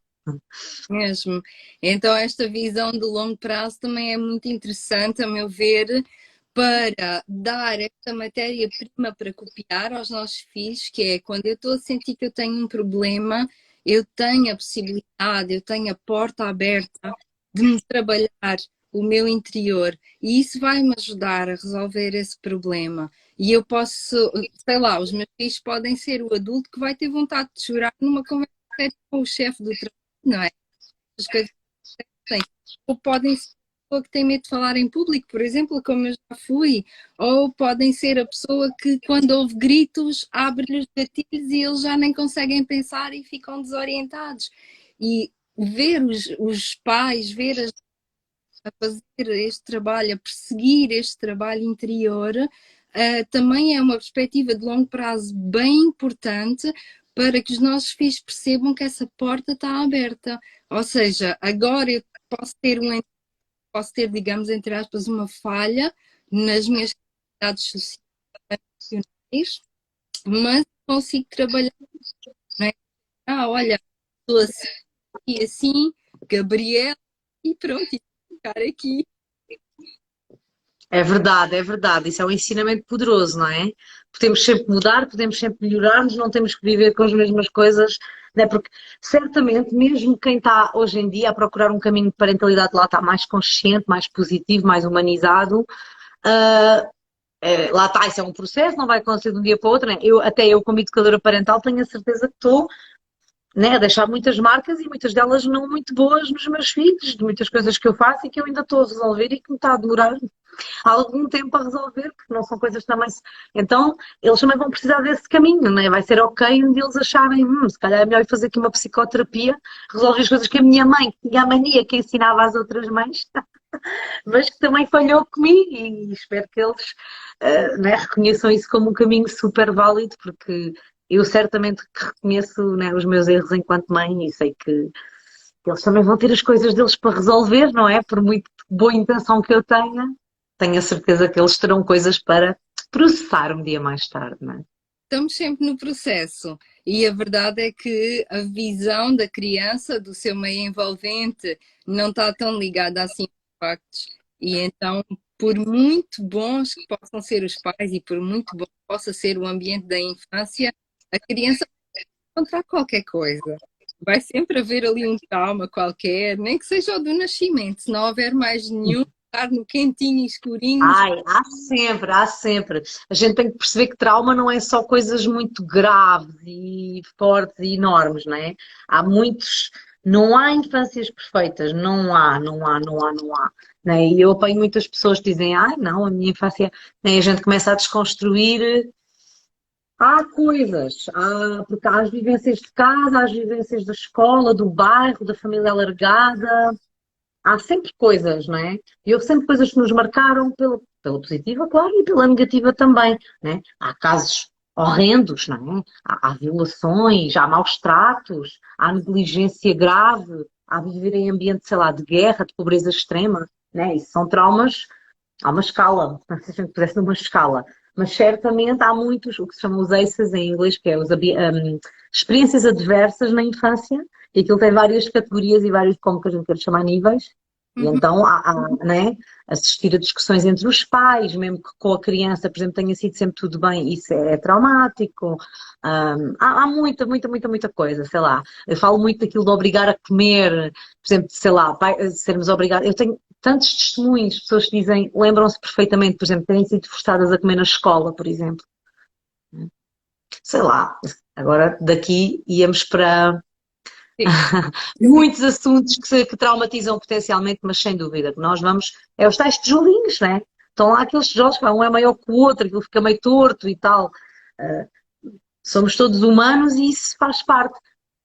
Mesmo. Então, esta visão de longo prazo também é muito interessante, a meu ver, para dar esta matéria-prima para copiar aos nossos filhos, que é quando eu estou a sentir que eu tenho um problema, eu tenho a possibilidade, eu tenho a porta aberta de me trabalhar o meu interior e isso vai-me ajudar a resolver esse problema. E eu posso, sei lá, os meus filhos podem ser o adulto que vai ter vontade de chorar numa conversa séria com o chefe do trabalho, não é? As coisas que têm. Ou podem ser a pessoa que tem medo de falar em público, por exemplo, como eu já fui, ou podem ser a pessoa que, quando ouve gritos, abre-lhe os gatilhos e eles já nem conseguem pensar e ficam desorientados. E ver os pais, ver a fazer este trabalho, a perseguir este trabalho interior, também é uma perspectiva de longo prazo bem importante para que os nossos filhos percebam que essa porta está aberta. Ou seja, agora eu posso ter, digamos, entre aspas, uma falha nas minhas capacidades sociais, mas consigo trabalhar, não é? Ah, olha, estou assim e assim, Gabriel, e pronto, e ficar aqui. É verdade, é verdade. Isso é um ensinamento poderoso, não é? Podemos sempre mudar, podemos sempre melhorar-nos, não temos que viver com as mesmas coisas, não é? Porque certamente, mesmo quem está hoje em dia a procurar um caminho de parentalidade lá está mais consciente, mais positivo, mais humanizado, ah, lá está, isso é um processo, não vai acontecer de um dia para o outro, né? Até eu, como educadora parental, tenho a certeza que estou, né, a deixar muitas marcas e muitas delas não muito boas nos meus filhos, de muitas coisas que eu faço e que eu ainda estou a resolver e que me está a demorar algum tempo a resolver, porque não são coisas também. Então, eles também vão precisar desse caminho, não é? Vai ser ok um deles acharem, se calhar é melhor ir fazer aqui uma psicoterapia, resolver as coisas que a minha mãe, que tinha a mania que ensinava às outras mães, mas que também falhou comigo e espero que eles né, reconheçam isso como um caminho super válido, porque eu certamente que reconheço né, os meus erros enquanto mãe e sei que eles também vão ter as coisas deles para resolver, não é? Por muito boa intenção que eu tenha, tenho a certeza que eles terão coisas para processar um dia mais tarde, não é? Estamos sempre no processo e a verdade é que a visão da criança, do seu meio envolvente, não está tão ligada assim aos factos. E então, por muito bons que possam ser os pais e por muito bom que possa ser o ambiente da infância, a criança vai encontrar qualquer coisa. Vai sempre haver ali um trauma qualquer, nem que seja o do nascimento, se não houver mais nenhum, estar no quentinho e escurinho. Ai, há sempre, há sempre. A gente tem que perceber que trauma não é só coisas muito graves e fortes e enormes, não é? Há muitos. Não há infâncias perfeitas, não há, não há, não há, não há. Né? E eu apanho muitas pessoas que dizem, ai, não, a minha infância. Né? A gente começa a desconstruir. Há coisas, porque há as vivências de casa, há as vivências da escola, do bairro, da família alargada, há sempre coisas, não é? E houve sempre coisas que nos marcaram pela positiva, claro, e pela negativa também, não é? Há casos horrendos, não é? Há violações, há maus tratos, há negligência grave, há viver em ambiente, sei lá, de guerra, de pobreza extrema, não é? Isso são traumas, há uma escala, não sei se a gente pudesse numa escala, mas certamente há muitos, o que se chama os ACEs em inglês, que é experiências adversas na infância, e aquilo tem várias categorias e vários, como que a gente quer chamar, níveis. E Uhum. então né, assistir a discussões entre os pais, mesmo que com a criança, por exemplo, tenha sido sempre tudo bem, isso é traumático. Há muita, muita, muita, muita coisa, sei lá. Eu falo muito daquilo de obrigar a comer, por exemplo, sei lá, sermos obrigados. Eu tenho tantos testemunhos, pessoas que dizem, lembram-se perfeitamente, por exemplo, terem sido forçadas a comer na escola, por exemplo. Sei lá, agora daqui íamos para Sim. muitos assuntos que traumatizam potencialmente, mas sem dúvida que nós vamos. É os tais tijolinhos, não é? Estão lá aqueles tijolos que um é maior que o outro, aquilo fica meio torto e tal. Somos todos humanos e isso faz parte.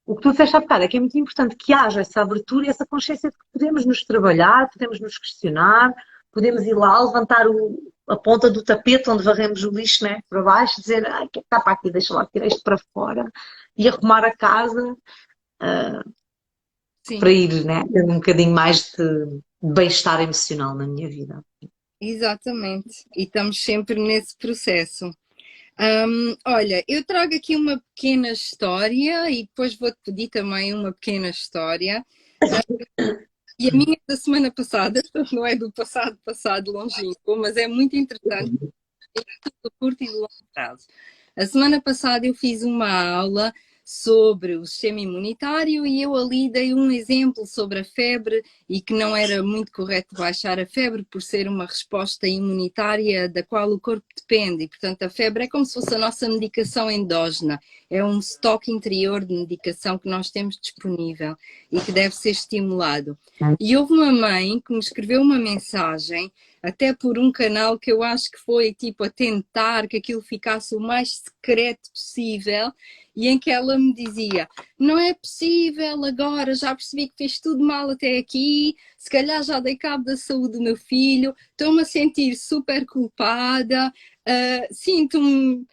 O que tu disseste há bocado é que é muito importante que haja essa abertura e essa consciência de que podemos nos trabalhar, podemos nos questionar, podemos ir lá levantar a ponta do tapete onde varremos o lixo, né, para baixo, dizer, ai, que está para aqui, deixa lá tirar isto para fora e arrumar a casa Sim, para ir, né, ter um bocadinho mais de bem-estar emocional na minha vida. exatamente. E estamos sempre nesse processo. Olha, eu trago aqui uma pequena história e depois vou-te pedir também uma pequena história. E a minha é da semana passada, portanto não é do passado, passado longínquo, mas é muito interessante, do curto e do longo prazo. A semana passada eu fiz uma aula sobre o sistema imunitário e eu ali dei um exemplo sobre a febre e que não era muito correto baixar a febre por ser uma resposta imunitária da qual o corpo depende. E, portanto, a febre é como se fosse a nossa medicação endógena. É um estoque interior de medicação que nós temos disponível e que deve ser estimulado. E houve uma mãe que me escreveu uma mensagem até por um canal que eu acho que foi tipo a tentar que aquilo ficasse o mais secreto possível, e em que ela me dizia: não é possível agora, já percebi que fiz tudo mal até aqui, se calhar já dei cabo da saúde do meu filho, estou-me a sentir super culpada, sinto-me,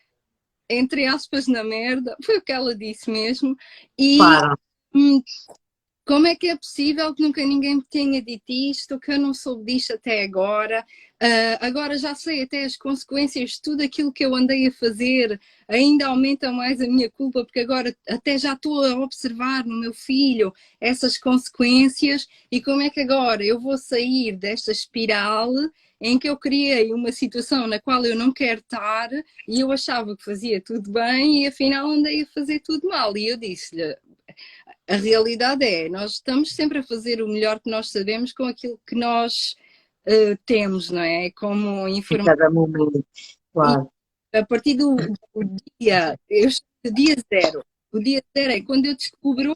entre aspas, na merda, foi o que ela disse mesmo, e Claro, hum, como é que é possível que nunca ninguém me tenha dito isto, que eu não soube disto até agora? Agora já sei até as consequências de tudo aquilo que eu andei a fazer, ainda aumenta mais a minha culpa, porque agora até já estou a observar no meu filho essas consequências, e como é que agora eu vou sair desta espiral em que eu criei uma situação na qual eu não quero estar e eu achava que fazia tudo bem e afinal andei a fazer tudo mal. E eu disse-lhe: a realidade é, nós estamos sempre a fazer o melhor que nós sabemos com aquilo que nós temos, não é? Como em informação. cada momento, E claro. a partir do dia, eu chamo de dia zero. O dia zero é quando eu descubro,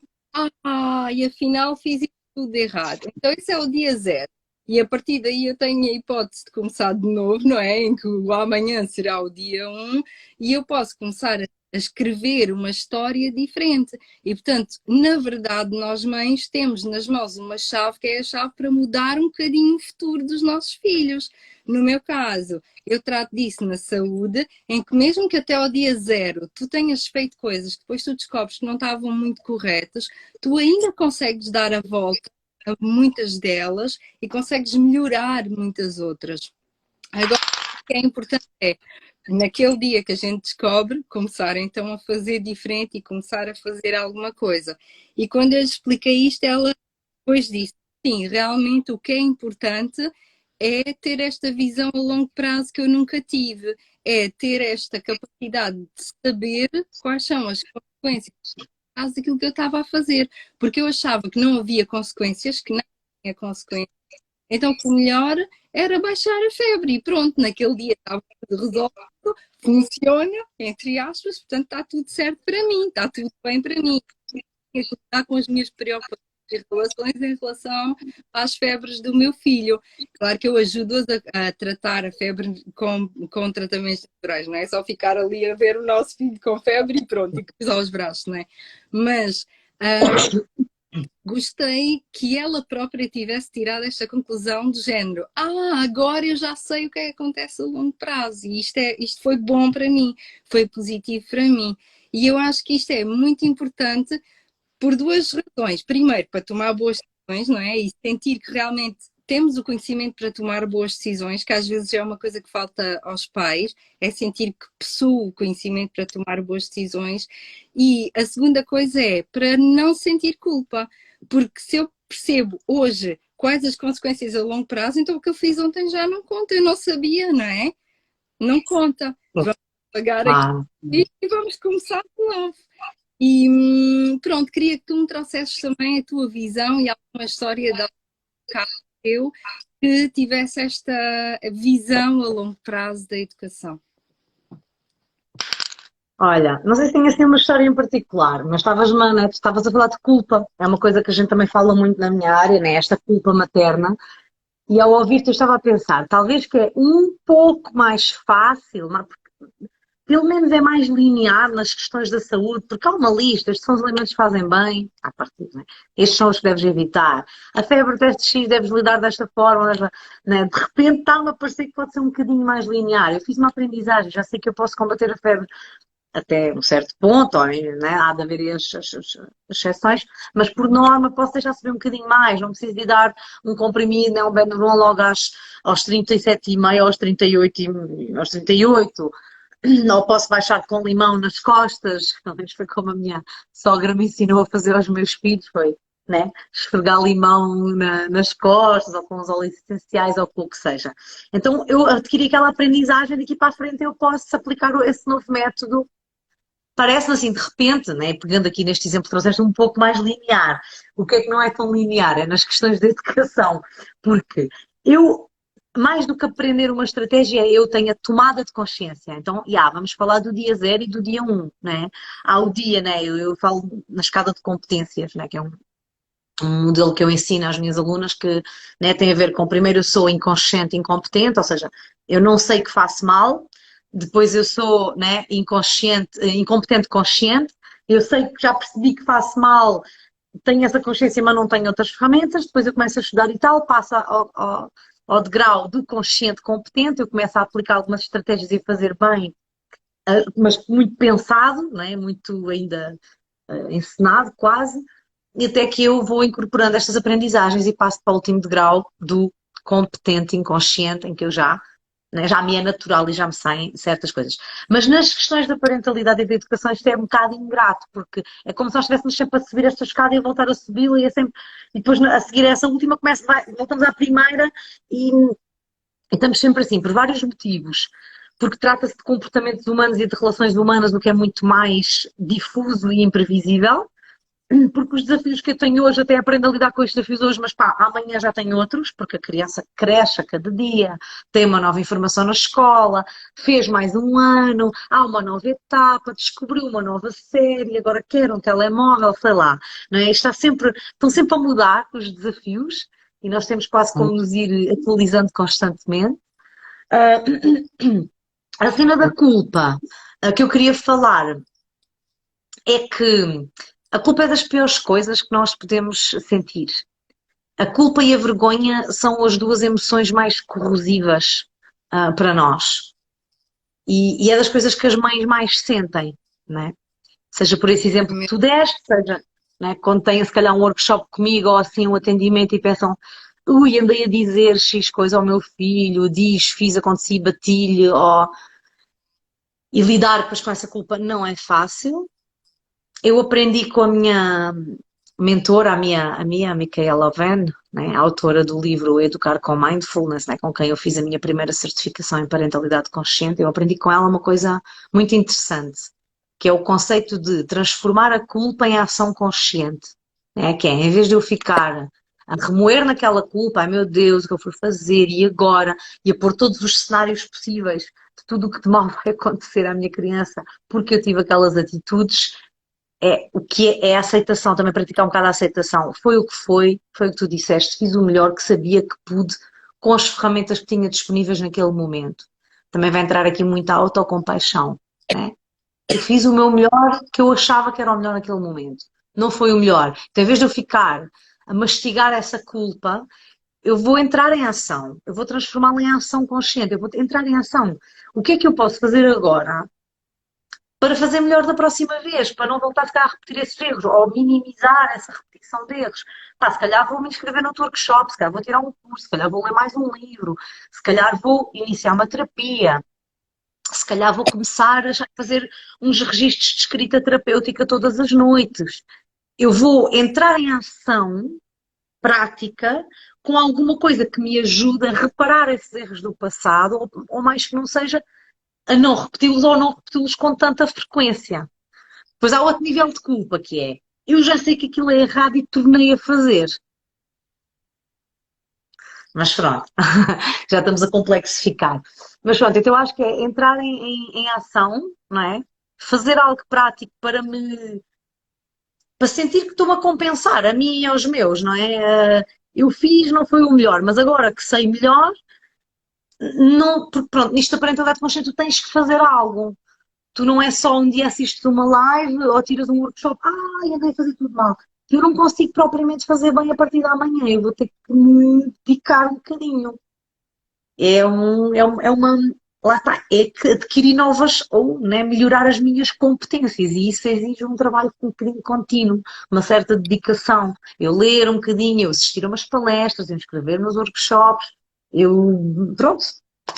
e afinal fiz isto tudo errado. Então esse é o dia zero. E a partir daí eu tenho a hipótese de começar de novo, não é? Em que o amanhã será o dia um e eu posso começar a escrever uma história diferente. E, portanto, na verdade, nós mães temos nas mãos uma chave que é a chave para mudar um bocadinho o futuro dos nossos filhos. No meu caso, eu trato disso na saúde, em que mesmo que até ao dia zero tu tenhas feito coisas que depois tu descobres que não estavam muito corretas, tu ainda consegues dar a volta a muitas delas e consegues melhorar muitas outras. Agora, o que é importante é, naquele dia que a gente descobre, começar então a fazer diferente e começar a fazer alguma coisa. E quando eu lhe expliquei isto, ela depois disse: sim, realmente o que é importante é ter esta visão a longo prazo que eu nunca tive, é ter esta capacidade de saber quais são as consequências daquilo que eu estava a fazer, porque eu achava que não havia consequências, que não tinha consequências, então o melhor era baixar a febre e pronto, naquele dia estava tudo resolvido, funciona, entre aspas, portanto está tudo certo para mim, está tudo bem para mim. Está com as minhas preocupações e relações em relação às febres do meu filho. Claro que eu ajudo-as a tratar a febre com tratamentos naturais, não é só ficar ali a ver o nosso filho com febre e pronto, e cruzar os braços, não é? Mas gostei que ela própria tivesse tirado esta conclusão do género. Agora eu já sei o que é que acontece a longo prazo e isto foi bom para mim, foi positivo para mim. E eu acho que isto é muito importante por duas razões. Primeiro, para tomar boas decisões, não é? E sentir que realmente temos o conhecimento para tomar boas decisões, que às vezes é uma coisa que falta aos pais, é sentir que possuo o conhecimento para tomar boas decisões. E a segunda coisa é para não sentir culpa, porque se eu percebo hoje quais as consequências a longo prazo, então o que eu fiz ontem já não conta, eu não sabia, não é? Não conta. Vamos pagar aqui Ah, e vamos começar de novo. E pronto, queria que tu me trouxesses também a tua visão e alguma história de algum caso teu que tivesse esta visão a longo prazo da educação. olha, não sei se tem assim uma história em particular, mas né, tu estavas a falar de culpa. É uma coisa que a gente também fala muito na minha área, né? Esta culpa materna. E ao ouvir-te eu estava a pensar, talvez que é um pouco mais fácil, mas pelo menos é mais linear nas questões da saúde, porque há uma lista, estes são os alimentos que fazem bem, à partida, né? Estes são os que deves evitar. A febre teste X deves lidar desta forma, né? De repente está-me a parecer que pode ser um bocadinho mais linear. Eu fiz uma aprendizagem, já sei que eu posso combater a febre até um certo ponto, né? Há de haver as exceções, mas por norma posso deixar subir um bocadinho mais, não preciso de dar um comprimido, né? Um Benuron logo aos 37,5, aos 38, aos 38. Ou posso baixar com limão nas costas, pelo menos foi como a minha sogra me ensinou a fazer aos meus filhos, foi, né? Esfregar limão nas costas, ou com os óleos essenciais, ou com o que seja. Então eu adquiri aquela aprendizagem de que para a frente eu posso aplicar esse novo método. Parece-me assim, de repente, né, pegando aqui neste exemplo que trouxeste, um pouco mais linear. O que é que não é tão linear? É nas questões da educação. Porque eu, mais do que aprender uma estratégia, eu tenho a tomada de consciência. Então, vamos falar do dia zero e do dia um, né? Há o dia, né? Eu falo na escada de competências, né? Que é um modelo que eu ensino às minhas alunas que, né, tem a ver com, primeiro eu sou inconsciente e incompetente, ou seja, eu não sei que faço mal, depois eu sou, né, incompetente consciente, eu sei que já percebi que faço mal, tenho essa consciência, mas não tenho outras ferramentas, depois eu começo a estudar e tal, passo ao degrau do consciente competente, eu começo a aplicar algumas estratégias e a fazer bem, mas muito pensado, né, muito ainda ensinado quase, e até que eu vou incorporando estas aprendizagens e passo para o último degrau do competente inconsciente, em que eu já, né, já me é natural e já me saem certas coisas. Mas nas questões da parentalidade e da educação isto é um bocado ingrato, porque é como se nós estivéssemos sempre a subir esta escada e a voltar a subi-la e depois a seguir essa última voltamos à primeira e estamos sempre assim, por vários motivos. Porque trata-se de comportamentos humanos e de relações humanas, o que é muito mais difuso e imprevisível, porque os desafios que eu tenho hoje, até aprendo a lidar com estes desafios hoje, mas pá, amanhã já tenho outros, porque a criança cresce a cada dia, tem uma nova informação na escola, fez mais um ano, há uma nova etapa, descobriu uma nova série, agora quer um telemóvel, sei lá, não é? Estão sempre a mudar os desafios e nós temos quase como nos ir atualizando constantemente. A cena da culpa, que eu queria falar é que a culpa é das piores coisas que nós podemos sentir. A culpa e a vergonha são as duas emoções mais corrosivas, para nós. E é das coisas que as mães mais sentem, né? Seja por esse exemplo que tu deste, seja, né, quando têm se calhar um workshop comigo ou assim um atendimento e pensam, ui, andei a dizer X coisa ao meu filho, fiz, aconteci, bati-lhe, e lidar depois com essa culpa não é fácil. Eu aprendi com a minha mentora, a Micaela Oven, né, a autora do livro Educar com Mindfulness, né, com quem eu fiz a minha primeira certificação em parentalidade consciente. Eu aprendi com ela uma coisa muito interessante, que é o conceito de transformar a culpa em ação consciente. Né, que é, em vez de eu ficar a remoer naquela culpa, ai meu Deus, o que eu fui fazer, e agora, e a pôr todos os cenários possíveis de tudo o que de mal vai acontecer à minha criança, porque eu tive aquelas atitudes, o que é a aceitação, também praticar um bocado a aceitação. Foi o que foi o que tu disseste, fiz o melhor que sabia que pude com as ferramentas que tinha disponíveis naquele momento. Também vai entrar aqui muita autocompaixão, né? Eu fiz o meu melhor que eu achava que era o melhor naquele momento. não foi o melhor. Então, em vez de eu ficar a mastigar essa culpa, eu vou entrar em ação. Eu vou transformá-la em ação consciente. Eu vou entrar em ação. O que é que eu posso fazer agora para fazer melhor da próxima vez, para não voltar a ficar a repetir esses erros, ou minimizar essa repetição de erros. Pá, se calhar vou me inscrever no workshop, se calhar vou tirar um curso, se calhar vou ler mais um livro, se calhar vou iniciar uma terapia, se calhar vou começar a fazer uns registros de escrita terapêutica todas as noites. Eu vou entrar em ação prática com alguma coisa que me ajude a reparar esses erros do passado, ou mais que não seja, a não repeti-los ou não repeti-los com tanta frequência. Depois há outro nível de culpa que é, eu já sei que aquilo é errado e tornei a fazer. Mas pronto, já estamos a complexificar. Mas pronto, então eu acho que é entrar em ação, não é? Fazer algo prático para sentir que estou a compensar a mim e aos meus, não é? Eu fiz, não foi o melhor, mas agora que sei melhor, não, porque pronto, nisto da parentalidade consciente tu tens que fazer algo. Tu não é só um dia assistes uma live ou tiras um workshop, andei a fazer tudo mal. Eu não consigo propriamente fazer bem a partir da manhã, eu vou ter que me dedicar um bocadinho. É uma, lá está, é que adquirir novas ou né, melhorar as minhas competências e isso exige um trabalho um bocadinho contínuo, uma certa dedicação. Eu ler um bocadinho, eu assistir a umas palestras, eu inscrever nos workshops, pronto,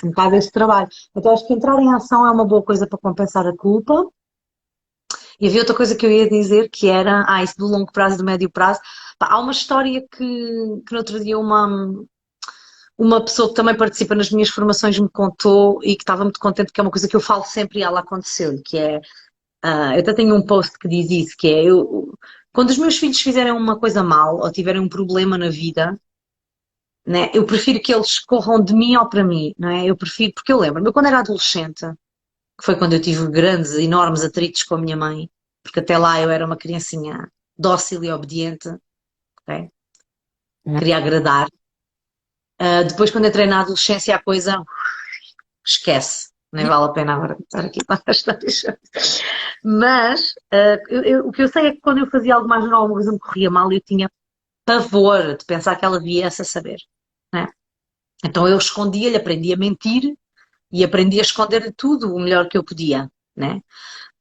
um bocado esse trabalho. Então acho que entrar em ação é uma boa coisa para compensar a culpa. E havia outra coisa que eu ia dizer que era, isso do longo prazo e do médio prazo. Pá, há uma história que no outro dia uma pessoa que também participa nas minhas formações me contou e que estava muito contente, que é uma coisa que eu falo sempre e ela aconteceu, que é, eu até tenho um post que diz isso, que é, quando os meus filhos fizerem uma coisa mal ou tiverem um problema na vida, né, eu prefiro que eles corram de mim ou para mim, não é? Eu prefiro, porque eu lembro-me, eu quando era adolescente, que foi quando eu tive grandes, enormes atritos com a minha mãe, porque até lá eu era uma criancinha dócil e obediente, ok? Queria agradar. Depois, quando entrei na adolescência, a coisa esquece. Nem vale a pena agora estar aqui para as histórias. Mas o que eu sei é que quando eu fazia algo mais normal, alguma coisa me corria mal, eu tinha pavor de pensar que ela viesse a saber, né? Então eu escondia-lhe, aprendi a mentir e aprendi a esconder tudo o melhor que eu podia, né?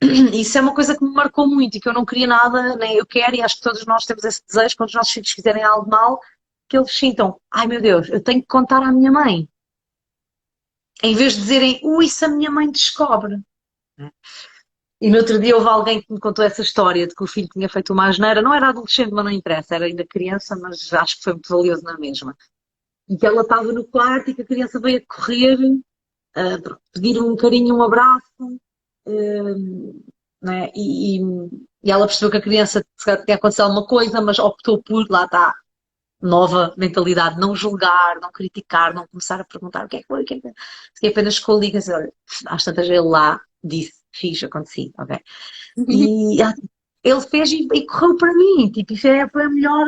Isso é uma coisa que me marcou muito e que eu não queria nada, nem eu quero, e acho que todos nós temos esse desejo, quando os nossos filhos fizerem algo mal, que eles sintam, ai meu Deus, eu tenho que contar à minha mãe. Em vez de dizerem, isso a minha mãe descobre. E no outro dia houve alguém que me contou essa história de que o filho tinha feito uma asneira, não era adolescente, mas não interessa, era ainda criança, mas acho que foi muito valioso na mesma. E que ela estava no quarto e que a criança veio a correr, pedir um carinho, um abraço, né? E ela percebeu que a criança tinha acontecido alguma coisa, mas optou por, lá está, nova mentalidade, não julgar, não criticar, não começar a perguntar o que é que foi, o que é que foi. Se apenas ficou ali e disse, olha, às tantas ele lá disse, fiz, aconteci, ok? E ele fez e correu para mim, tipo, isso foi a melhor,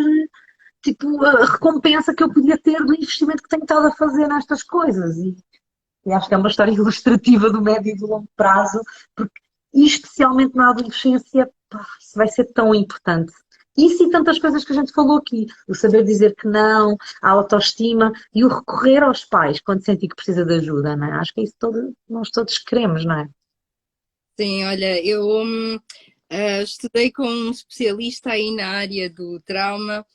tipo, a recompensa que eu podia ter do investimento que tenho estado a fazer nestas coisas. E acho que é uma história ilustrativa do médio e do longo prazo, porque, e especialmente na adolescência, pá, isso vai ser tão importante. Isso e tantas coisas que a gente falou aqui. O saber dizer que não, a autoestima e o recorrer aos pais quando sentir que precisa de ajuda, não é? Acho que é isso nós todos queremos, não é? Sim, olha, eu estudei com um especialista aí na área do trauma,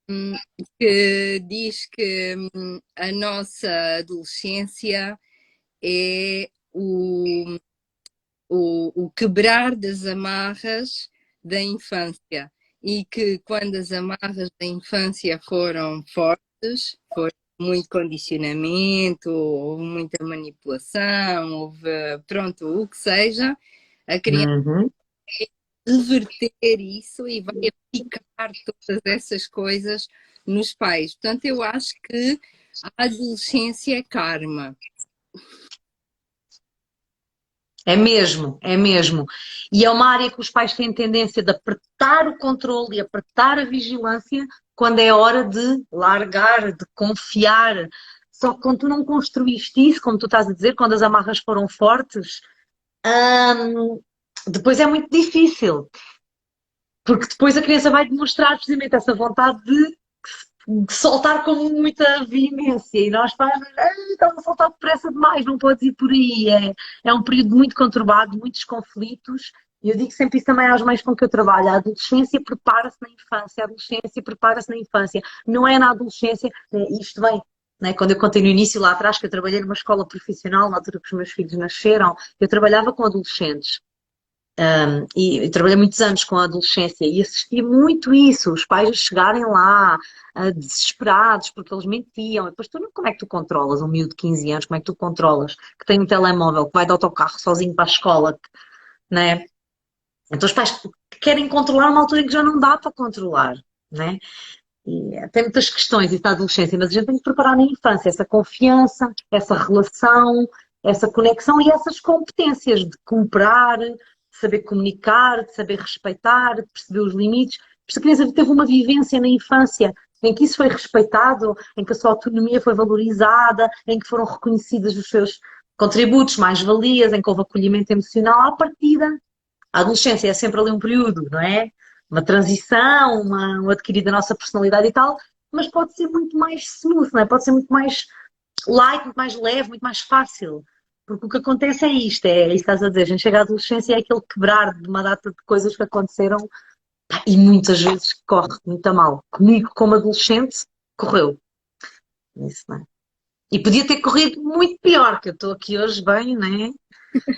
hum, que diz que a nossa adolescência é o quebrar das amarras da infância e que quando as amarras da infância foram fortes, foi muito condicionamento, houve muita manipulação, houve, pronto, o que seja, a criança Uhum. reverter isso e vai aplicar todas essas coisas nos pais. Portanto, eu acho que a adolescência é karma. É mesmo, é mesmo. E é uma área que os pais têm tendência de apertar o controle e apertar a vigilância quando é hora de largar, de confiar. Só que quando tu não construíste isso, como tu estás a dizer, quando as amarras foram fortes, depois é muito difícil. Porque depois a criança vai demonstrar precisamente essa vontade de soltar com muita veemência e nós pais, estás a soltar depressa demais, não podes ir por aí. É um período muito conturbado, de muitos conflitos. E eu digo sempre isso também às mães com que eu trabalho. A adolescência prepara-se na infância, a adolescência prepara-se na infância. Não é na adolescência, isto vem. Né? Quando eu contei no início lá atrás, que eu trabalhei numa escola profissional, na altura que os meus filhos nasceram, eu trabalhava com adolescentes. E trabalhei muitos anos com a adolescência e assistia muito isso, os pais a chegarem lá desesperados porque eles mentiam. E depois como é que tu controlas um miúdo de 15 anos? Como é que tu controlas que tem um telemóvel, que vai de autocarro sozinho para a escola, né? Então os pais querem controlar uma altura em que já não dá para controlar, né? E tem muitas questões isso da adolescência, mas a gente tem que preparar na infância essa confiança, essa relação, essa conexão e essas competências de cooperar, de saber comunicar, de saber respeitar, de perceber os limites. Se a criança teve uma vivência na infância em que isso foi respeitado, em que a sua autonomia foi valorizada, em que foram reconhecidos os seus contributos, mais-valias, em que houve acolhimento emocional, à partida a adolescência é sempre ali um período, não é? Uma transição, um adquirir da nossa personalidade e tal, mas pode ser muito mais smooth, não é? Pode ser muito mais light, muito mais leve, muito mais fácil. Porque o que acontece é isso que estás a dizer, a gente chega à adolescência e é aquele quebrar de uma data de coisas que aconteceram pá, e muitas vezes corre muito a mal. Comigo, como adolescente, correu. Isso, não é? E podia ter corrido muito pior, que eu estou aqui hoje bem, não é?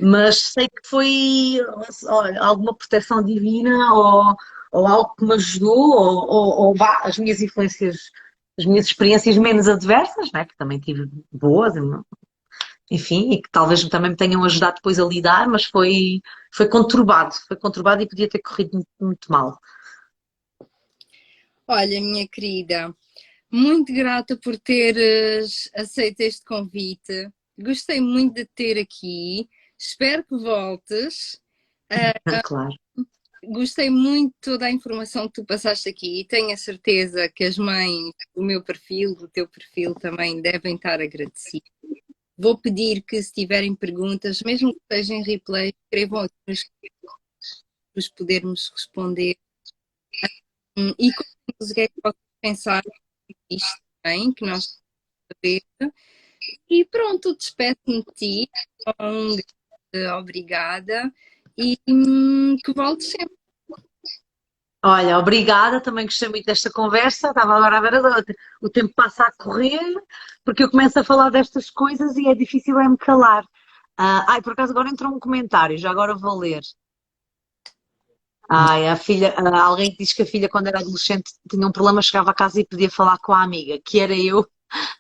Mas sei que foi olha, alguma proteção divina ou algo que me ajudou, ou vá, as minhas influências, as minhas experiências menos adversas, né, que também tive boas, enfim, e que talvez também me tenham ajudado depois a lidar, mas foi conturbado e podia ter corrido muito, muito mal. Olha, minha querida, muito grata por teres aceito este convite. Gostei muito de te ter aqui. Espero que voltes. Claro. Gostei muito da informação que tu passaste aqui e tenho a certeza que as mães do meu perfil, do teu perfil também devem estar agradecidas. Vou pedir que se tiverem perguntas, mesmo que estejam em replay, escrevam aqui para os podermos responder. E contem-nos o que é que vocês pensaram disto também, que nós estamos a ver. E pronto, despeço-me de ti. Um grande obrigada e que voltes sempre. Olha, obrigada, também gostei muito desta conversa. Estava agora a ver a outra. O tempo passa a correr, porque eu começo a falar destas coisas e é difícil me calar. Por acaso agora entrou um comentário, já agora vou ler. A filha, alguém que diz que a filha, quando era adolescente, tinha um problema, chegava a casa e podia falar com a amiga, que era eu,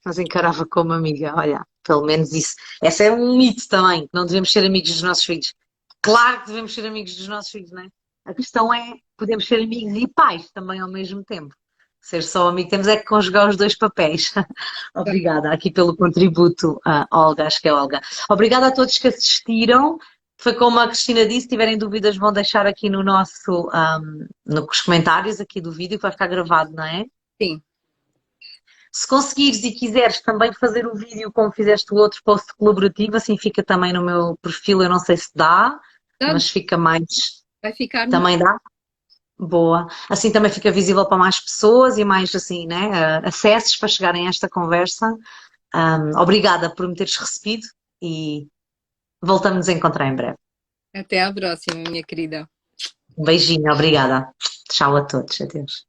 mas encarava como amiga. Olha, pelo menos isso. Essa é um mito também, que não devemos ser amigos dos nossos filhos. Claro que devemos ser amigos dos nossos filhos, não é? A questão é, podemos ser amigos e pais também ao mesmo tempo. Ser só amigo, temos é que conjugar os dois papéis. Obrigada aqui pelo contributo, Olga, acho que é Olga. Obrigada a todos que assistiram. Foi como a Cristina disse, se tiverem dúvidas vão deixar aqui no nosso, nos comentários aqui do vídeo, que vai ficar gravado, não é? Sim. Se conseguires e quiseres também fazer o vídeo como fizeste o outro post colaborativo, assim fica também no meu perfil, eu não sei se dá, mas fica mais. Vai ficar no. Também dá? Boa. Assim também fica visível para mais pessoas e mais assim, né? Acessos para chegarem a esta conversa. Obrigada por me teres recebido e voltamos a encontrar em breve. Até à próxima, minha querida. Um beijinho, obrigada. Tchau a todos, adeus.